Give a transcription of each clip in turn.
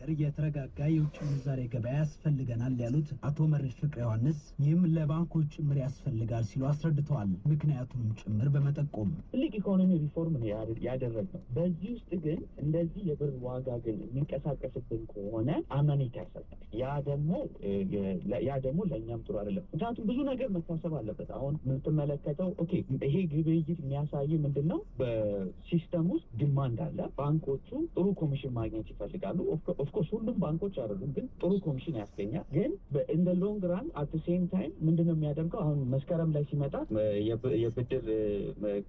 ጭምር የተረጋጋ የውጭ ምንዛሬ ገበያ ያስፈልገናል ያሉት አቶ መርዕድ ፍቅረ ዮሐንስ ይህም ለባንኮች ጭምር ያስፈልጋል ሲሉ አስረድተዋል። ምክንያቱንም ጭምር በመጠቆም ትልቅ ኢኮኖሚ ሪፎርም ነው ያደረግነው። በዚህ ውስጥ ግን እንደዚህ የብር ዋጋ ግን የሚንቀሳቀስብን ከሆነ አመኔታ ያሰጣል። ያ ደግሞ ለእኛም ጥሩ አይደለም። ምክንያቱም ብዙ ነገር መታሰብ አለበት። አሁን የምትመለከተው ይሄ ግብይት የሚያሳይ ምንድን ነው? በሲስተም ውስጥ ዲማንድ አለ። ባንኮቹ ጥሩ ኮሚሽን ማግኘት ይፈልጋሉ። ኦፍኮርስ ሁሉም ባንኮች አይደሉም፣ ግን ጥሩ ኮሚሽን ያስገኛል። ግን እንደ ሎንግ ራን አት ሴም ታይም ምንድነው የሚያደርገው? አሁን መስከረም ላይ ሲመጣ የብድር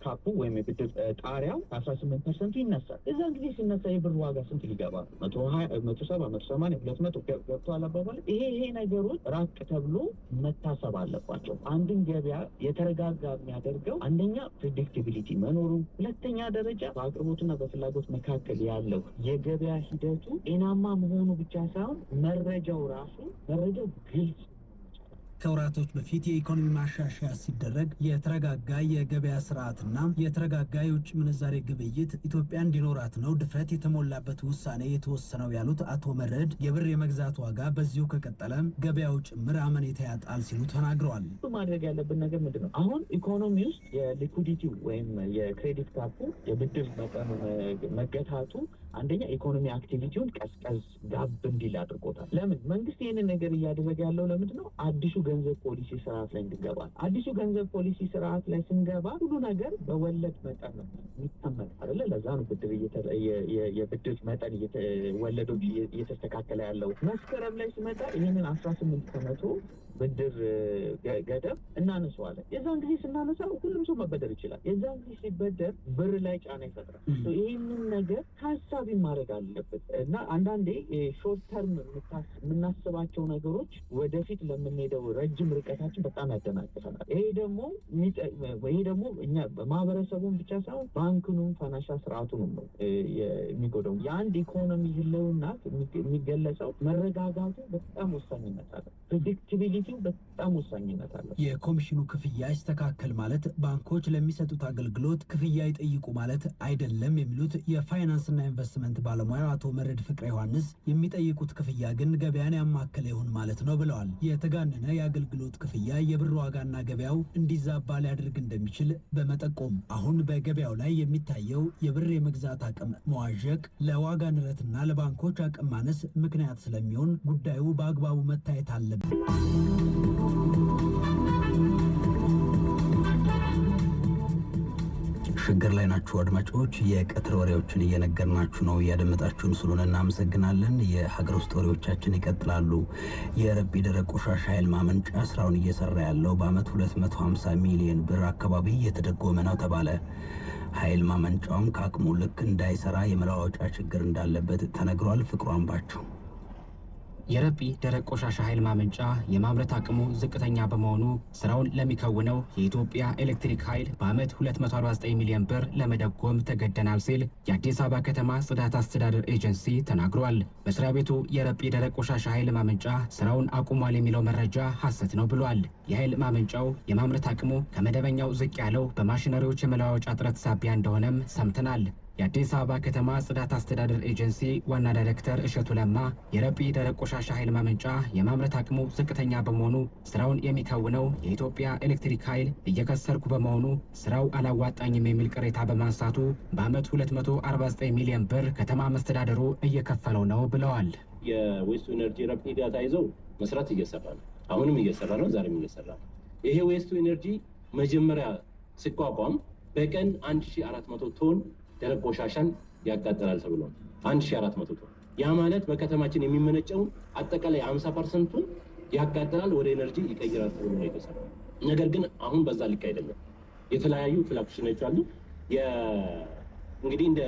ካፑ ወይም የብድር ጣሪያው 18% ይነሳል። እዛን ጊዜ ሲነሳ የብር ዋጋ ስንት ሊገባ 120፣ 170፣ 180፣ 200 ገብቷል አባባል። ይሄ ነገሮች ራቅ ተብሎ መታሰብ አለባቸው። አንድን ገበያ የተረጋጋ የሚያደርገው አንደኛ ፕሬዲክቲቢሊቲ መኖሩ፣ ሁለተኛ ደረጃ በአቅርቦትና በፍላጎት መካከል ያለው የገበያ ሂደቱ ጤናማ መሆኑ ብቻ ሳይሆን መረጃው ግልጽ። ከወራቶች በፊት የኢኮኖሚ ማሻሻያ ሲደረግ የተረጋጋ የገበያ ስርዓትና የተረጋጋ የውጭ ምንዛሬ ግብይት ኢትዮጵያ እንዲኖራት ነው ድፍረት የተሞላበት ውሳኔ የተወሰነው ያሉት አቶ መርዕድ የብር የመግዛት ዋጋ በዚሁ ከቀጠለ ገበያው ጭምር አመኔታ ያጣል ሲሉ ተናግረዋል። ማድረግ ያለብን ነገር ምንድን ነው? አሁን ኢኮኖሚ ውስጥ የሊኩዲቲው ወይም የክሬዲት ካፑ የብድር መጠኑ መገታቱ አንደኛ ኢኮኖሚ አክቲቪቲውን ቀዝቀዝ ጋብ እንዲል አድርጎታል። ለምን መንግስት ይህንን ነገር እያደረገ ያለው? ለምንድን ነው? አዲሱ ገንዘብ ፖሊሲ ስርዓት ላይ እንድንገባ። አዲሱ ገንዘብ ፖሊሲ ስርዓት ላይ ስንገባ ሁሉ ነገር በወለድ መጠን ነው የሚተመን አይደለ? ለዛ ነው የብድር መጠን ወለዶች እየተስተካከለ ያለው። መስከረም ላይ ሲመጣ ይህንን 18% ብድር ገደብ እናነሳዋለን። የዛን ጊዜ ስናነሳው ሁሉም ሰው መበደር ይችላል። የዛን ጊዜ ሲበደር ብር ላይ ጫና ይፈጥራል። ይህንን ነገር ታሳቢ ማድረግ አለበት እና አንዳንዴ ሾርት ተርም የምናስባቸው ነገሮች ወደፊት ለምንሄደው ረጅም ርቀታችን በጣም ያደናቅፈናል። ይሄ ደግሞ እኛ ማህበረሰቡን ብቻ ሳይሆን ባንክኑም ፋይናንሻል ስርዓቱንም ነው የሚጎዳው። የአንድ ኢኮኖሚ ህልውና የሚገለጸው መረጋጋቱ በጣም ወሳኝነት አለ። ፕሬዲክቲቢሊቲ በጣም ወሳኝነት አለ። የኮሚሽኑ ክፍያ ይስተካከል ማለት ባንኮች ለሚሰጡት አገልግሎት ክፍያ ይጠይቁ ማለት አይደለም የሚሉት የፋይናንስና ኢንቨስትመንት ባለሙያው አቶ መርዕድ ፍቅረ ዮሐንስ የሚጠይቁት ክፍያ ግን ገበያን ያማከለ ይሁን ማለት ነው ብለዋል። የተጋነነ የአገልግሎት ክፍያ የብር ዋጋና ገበያው እንዲዛባ ሊያደርግ እንደሚችል በመጠቆም አሁን በገበያው ላይ የሚታየው የብር የመግዛት አቅም መዋዠቅ ለዋጋ ንረትና ለባንኮች አቅም ማነስ ምክንያት ስለሚሆን ጉዳዩ በአግባቡ መታየት አለበት። ችግር ላይ ናችሁ አድማጮች። የቀትር ወሬዎችን እየነገርናችሁ ነው። እያደመጣችሁን ስለሆነ እናመሰግናለን። የሀገር ውስጥ ወሬዎቻችን ይቀጥላሉ። የረቢ ደረቅ ቆሻሻ ኃይል ማመንጫ ስራውን እየሰራ ያለው በአመት 250 ሚሊዮን ብር አካባቢ እየተደጎመ ነው ተባለ። ኃይል ማመንጫውም ከአቅሙ ልክ እንዳይሰራ የመለዋወጫ ችግር እንዳለበት ተነግሯል። ፍቅሩ አምባቸው የረቢ ደረቅ ቆሻሻ ኃይል ማመንጫ የማምረት አቅሙ ዝቅተኛ በመሆኑ ስራውን ለሚከውነው የኢትዮጵያ ኤሌክትሪክ ኃይል በአመት 249 ሚሊዮን ብር ለመደጎም ተገደናል ሲል የአዲስ አበባ ከተማ ጽዳት አስተዳደር ኤጀንሲ ተናግሯል። መስሪያ ቤቱ የረቢ ደረቅ ቆሻሻ ኃይል ማመንጫ ስራውን አቁሟል የሚለው መረጃ ሐሰት ነው ብሏል። የኃይል ማመንጫው የማምረት አቅሙ ከመደበኛው ዝቅ ያለው በማሽነሪዎች የመለዋወጫ እጥረት ሳቢያ እንደሆነም ሰምተናል። የአዲስ አበባ ከተማ ጽዳት አስተዳደር ኤጀንሲ ዋና ዳይሬክተር እሸቱ ለማ የረቢ ደረቅ ቆሻሻ ኃይል ማመንጫ የማምረት አቅሙ ዝቅተኛ በመሆኑ ስራውን የሚከውነው የኢትዮጵያ ኤሌክትሪክ ኃይል እየከሰርኩ በመሆኑ ስራው አላዋጣኝም የሚል ቅሬታ በማንሳቱ በአመት 249 ሚሊዮን ብር ከተማ መስተዳደሩ እየከፈለው ነው ብለዋል። የዌስት ኢነርጂ ረቢ ዳታ ይዘው መስራት እየሰራ ነው። አሁንም እየሰራ ነው። ዛሬም እየሰራ ነው። ይሄ ዌስት ኢነርጂ መጀመሪያ ሲቋቋም በቀን 1400 ቶን ደረቅ ቆሻሻን ያቃጥላል ተብሎ 1400 ቶን። ያ ማለት በከተማችን የሚመነጨው አጠቃላይ 50% ያቃጥላል፣ ወደ ኤነርጂ ይቀይራል ተብሎ ነው የተሰራው። ነገር ግን አሁን በዛ ልክ አይደለም። የተለያዩ ፍላክሽኖች አሉ። እንግዲህ እንደ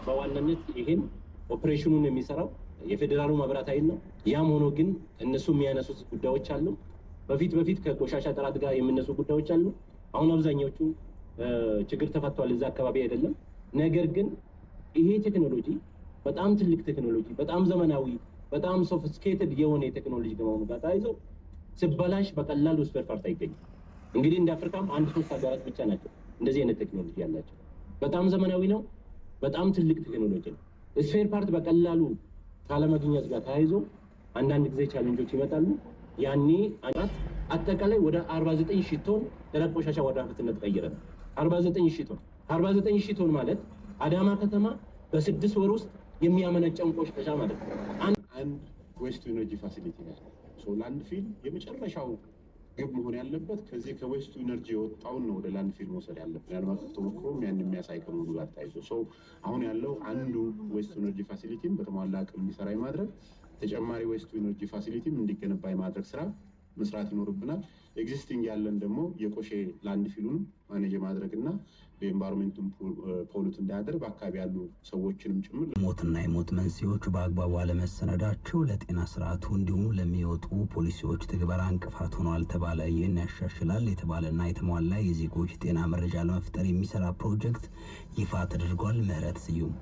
በዋናነት ይሄን ኦፕሬሽኑን የሚሰራው የፌዴራሉ መብራት ኃይል ነው። ያም ሆኖ ግን እነሱ የሚያነሱት ጉዳዮች አሉ። በፊት ከቆሻሻ ጥራት ጋር የሚነሱ ጉዳዮች አሉ። አሁን አብዛኛዎቹ ችግር ተፈቷል፣ እዛ አካባቢ አይደለም። ነገር ግን ይሄ ቴክኖሎጂ በጣም ትልቅ ቴክኖሎጂ፣ በጣም ዘመናዊ፣ በጣም ሶፊስቲኬትድ የሆነ ቴክኖሎጂ ከመሆኑ ጋር ተያይዞ ሲበላሽ በቀላሉ ስፔር ፓርት አይገኝም። እንግዲህ እንደ አፍሪካም 1-3 ሀገራት ብቻ ናቸው እንደዚህ አይነት ቴክኖሎጂ ያላቸው። በጣም ዘመናዊ ነው። በጣም ትልቅ ቴክኖሎጂ ነው። ስፔር ፓርት በቀላሉ ካለማግኘት ጋር ተያይዞ አንዳንድ ጊዜ ቻሌንጆች ይመጣሉ። ያኔ አጠቃላይ ወደ 49,000 ቶን ደረቅ ቆሻሻ ወደ ሀብትነት ቀይረናል። 49,000 ቶን 49,000 ቶን ማለት አዳማ ከተማ በ6 ወር ውስጥ የሚያመነጨውን ቆሻሻ ማለት ነው። አንድ ዌስት ኢነርጂ ፋሲሊቲ ነው። ላንድ ፊል የመጨረሻው ግብ መሆን ያለበት ከዚህ ከዌስት ኢነርጂ የወጣውን ነው ወደ ላንድ ፊል መውሰድ ያለብን። ዓለም አቀፍ ተሞክሮም ያን የሚያሳይ ከመሆኑ ጋር ተያይዞ አሁን ያለው አንዱ ዌስት ኢነርጂ ፋሲሊቲም በተሟላ አቅም እንዲሰራ የማድረግ ተጨማሪ ዌስት ኢነርጂ ፋሲሊቲም እንዲገነባ የማድረግ ስራ መስራት ይኖርብናል። ኤግዚስቲንግ ያለን ደግሞ የቆሼ ላንድ ፊሉን ማኔጅ ማድረግና በኤንቫይሮንመንቱን ፖሉት እንዳያደርግ በአካባቢ ያሉ ሰዎችንም ጭምር ሞትና የሞት መንስኤዎች በአግባቡ አለመሰነዳቸው ለጤና ስርዓቱ እንዲሁም ለሚወጡ ፖሊሲዎች ትግበራ እንቅፋት ሆኗል ተባለ። ይህን ያሻሽላል የተባለና የተሟላ የዜጎች ጤና መረጃ ለመፍጠር የሚሰራ ፕሮጀክት ይፋ ተደርጓል። ምህረት ስዩም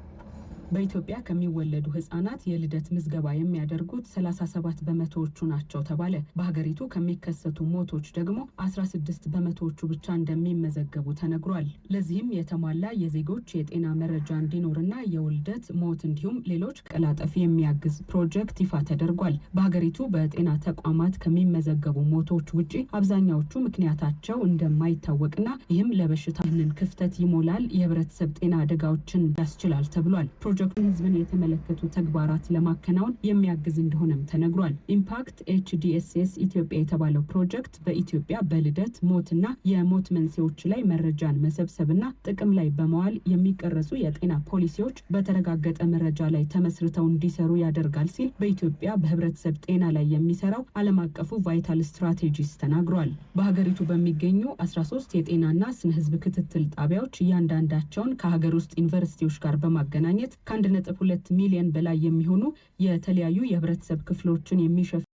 በኢትዮጵያ ከሚወለዱ ህጻናት የልደት ምዝገባ የሚያደርጉት 37 በመቶዎቹ ናቸው ተባለ። በሀገሪቱ ከሚከሰቱ ሞቶች ደግሞ 16 በመቶዎቹ ብቻ እንደሚመዘገቡ ተነግሯል። ለዚህም የተሟላ የዜጎች የጤና መረጃ እንዲኖርና የውልደት ሞት እንዲሁም ሌሎች ቀላጠፍ የሚያግዝ ፕሮጀክት ይፋ ተደርጓል። በሀገሪቱ በጤና ተቋማት ከሚመዘገቡ ሞቶች ውጪ አብዛኛዎቹ ምክንያታቸው እንደማይታወቅና ይህም ለበሽታንን ክፍተት ይሞላል፣ የህብረተሰብ ጤና አደጋዎችን ያስችላል ተብሏል። ፕሮጀክቱ ህዝብን የተመለከቱ ተግባራት ለማከናወን የሚያግዝ እንደሆነም ተነግሯል። ኢምፓክት HDSS ኢትዮጵያ የተባለው ፕሮጀክት በኢትዮጵያ በልደት ሞትና የሞት መንስኤዎች ላይ መረጃን መሰብሰብና ጥቅም ላይ በመዋል የሚቀረጹ የጤና ፖሊሲዎች በተረጋገጠ መረጃ ላይ ተመስርተው እንዲሰሩ ያደርጋል ሲል በኢትዮጵያ በህብረተሰብ ጤና ላይ የሚሰራው ዓለም አቀፉ ቫይታል ስትራቴጂስ ተናግሯል። በሀገሪቱ በሚገኙ 13 የጤናና ስነ ህዝብ ክትትል ጣቢያዎች እያንዳንዳቸውን ከሀገር ውስጥ ዩኒቨርሲቲዎች ጋር በማገናኘት ከ1.2 ሚሊዮን በላይ የሚሆኑ የተለያዩ የህብረተሰብ ክፍሎችን የሚሸፍኑ